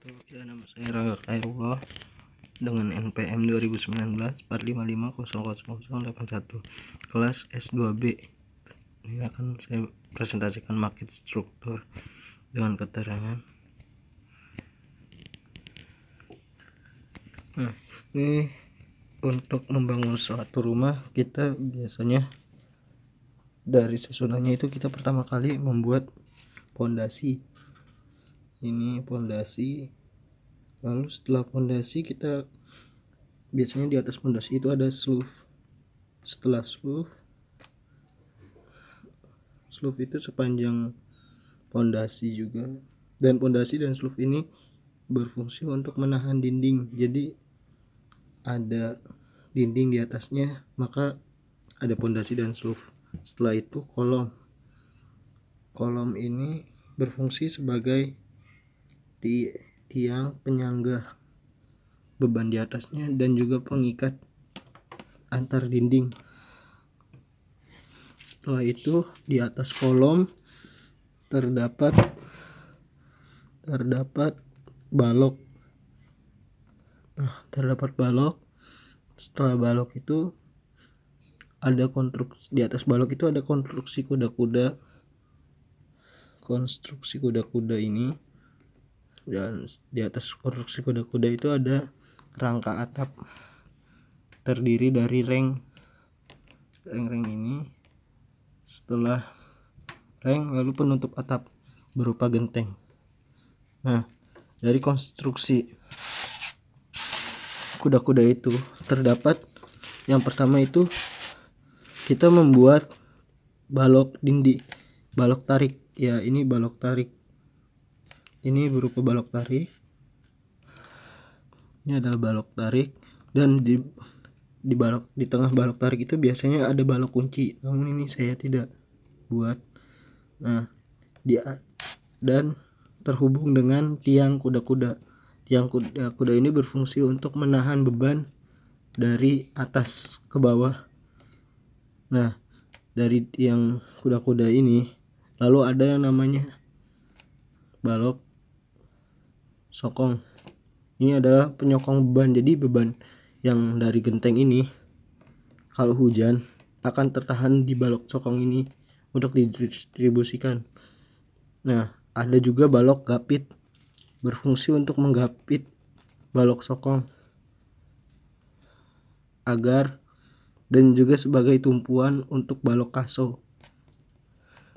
wabarakatuh. Ya, nama saya Rangga Khairullah dengan NPM 2019 455000081 kelas S2B. Ini akan saya presentasikan market struktur dengan keterangan. Nah, ini untuk membangun suatu rumah, kita biasanya dari susunannya itu kita pertama kali membuat pondasi. Ini pondasi. Lalu setelah pondasi, kita biasanya di atas pondasi itu ada slough. Setelah slough itu sepanjang pondasi juga, dan pondasi dan slough ini berfungsi untuk menahan dinding. Jadi ada dinding di atasnya, maka ada pondasi dan slough. Setelah itu kolom ini berfungsi sebagai tiang penyangga beban di atasnya dan juga pengikat antar dinding. Setelah itu di atas kolom terdapat balok. Terdapat balok. Setelah balok itu ada konstruksi. Di atas balok itu ada konstruksi kuda-kuda. Konstruksi kuda-kuda ini, dan di atas konstruksi kuda-kuda itu ada rangka atap terdiri dari reng ini. Setelah reng, lalu penutup atap berupa genteng. Nah, dari konstruksi kuda-kuda itu terdapat yang pertama itu kita membuat balok tarik. Ya, ini balok tarik. Ini berupa balok tarik. Ini adalah balok tarik, dan di tengah balok tarik itu biasanya ada balok kunci. Namun ini saya tidak buat. Nah, dan terhubung dengan tiang kuda-kuda. Tiang kuda-kuda ini berfungsi untuk menahan beban dari atas ke bawah. Nah, dari tiang kuda-kuda ini lalu ada yang namanya balok sokong. Ini adalah penyokong beban. Jadi beban yang dari genteng ini kalau hujan akan tertahan di balok sokong ini untuk didistribusikan. Nah, ada juga balok gapit, berfungsi untuk menggapit balok sokong dan juga sebagai tumpuan untuk balok kaso.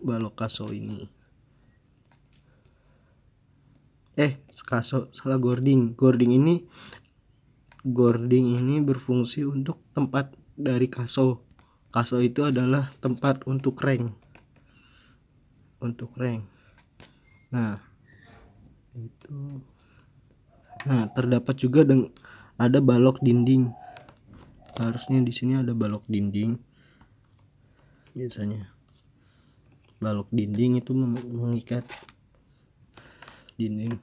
Balok kaso ini gording ini berfungsi untuk tempat dari kaso. Kaso itu adalah tempat untuk reng. Nah, terdapat juga ada balok dinding. Harusnya di sini ada balok dinding. Biasanya balok dinding itu mengikat dinding.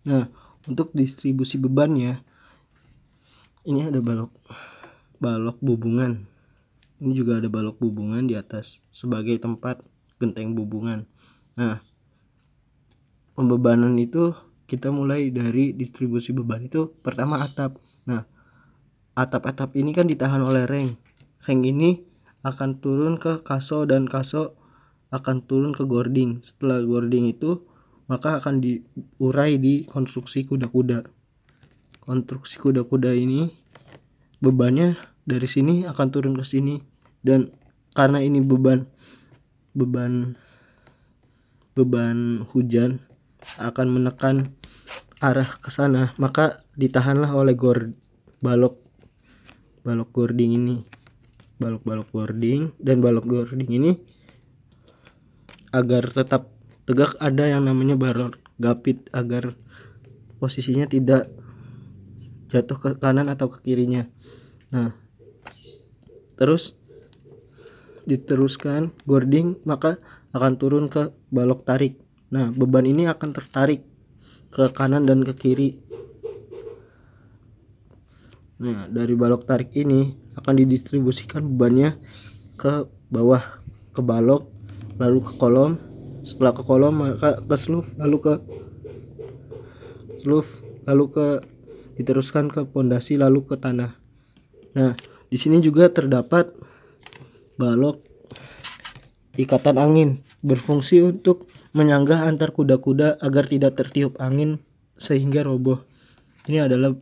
Nah, untuk distribusi bebannya, ini ada balok bubungan. Ini juga ada balok bubungan di atas sebagai tempat genteng bubungan. Nah, pembebanan itu kita mulai dari distribusi beban itu pertama atap. Nah, atap-atap ini kan ditahan oleh reng. Reng ini akan turun ke kaso, dan kaso akan turun ke gording. Setelah gording itu maka akan diurai di konstruksi kuda-kuda. Konstruksi kuda-kuda ini bebannya dari sini akan turun ke sini, dan karena ini beban hujan akan menekan arah ke sana, maka ditahanlah oleh balok gording ini. Balok gording, dan balok gording ini agar tetap tegak ada yang namanya balok gapit, agar posisinya tidak jatuh ke kanan atau ke kirinya. Nah, terus diteruskan gording, maka akan turun ke balok tarik. Nah, beban ini akan tertarik ke kanan dan ke kiri. Nah, dari balok tarik ini akan didistribusikan bebannya ke bawah, ke balok lalu ke kolom. Setelah ke kolom maka ke sloof, lalu ke diteruskan ke pondasi, lalu ke tanah. Nah, di sini juga terdapat balok ikatan angin, berfungsi untuk menyanggah antar kuda-kuda agar tidak tertiup angin sehingga roboh. Ini adalah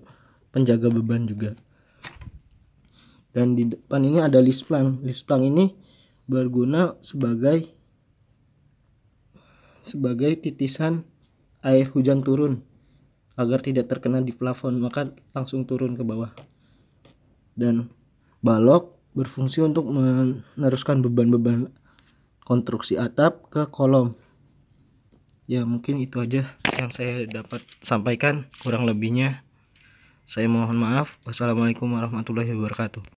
penjaga beban juga. Dan di depan ini ada lisplang. Lisplang ini berguna sebagai titisan air hujan turun agar tidak terkena di plafon, maka langsung turun ke bawah. Dan balok berfungsi untuk meneruskan beban-beban konstruksi atap ke kolom. Ya, mungkin itu aja yang saya dapat sampaikan, kurang lebihnya saya mohon maaf. Wassalamualaikum warahmatullahi wabarakatuh.